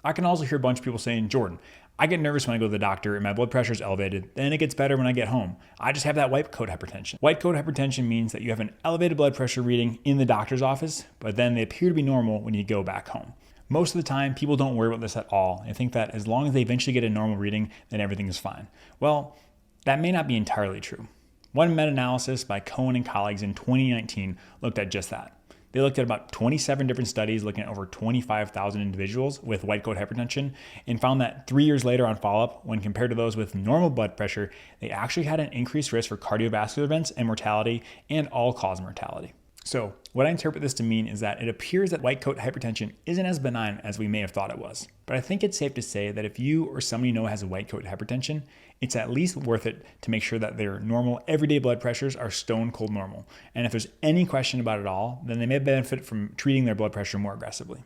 I can also hear a bunch of people saying, Jordan, I get nervous when I go to the doctor and my blood pressure is elevated, then it gets better when I get home. I just have that white coat hypertension. White coat hypertension means that you have an elevated blood pressure reading in the doctor's office, but then they appear to be normal when you go back home. Most of the time, people don't worry about this at all and think that as long as they eventually get a normal reading, then everything is fine. Well, that may not be entirely true. One meta-analysis by Cohen and colleagues in 2019 looked at just that. They looked at about 27 different studies looking at over 25,000 individuals with white coat hypertension and found that 3 years later on follow-up, when compared to those with normal blood pressure, they actually had an increased risk for cardiovascular events and mortality and all-cause mortality. So what I interpret this to mean is that it appears that white coat hypertension isn't as benign as we may have thought it was. But I think it's safe to say that if you or somebody you know has a white coat hypertension, it's at least worth it to make sure that their normal everyday blood pressures are stone cold normal. And if there's any question about it all, then they may benefit from treating their blood pressure more aggressively.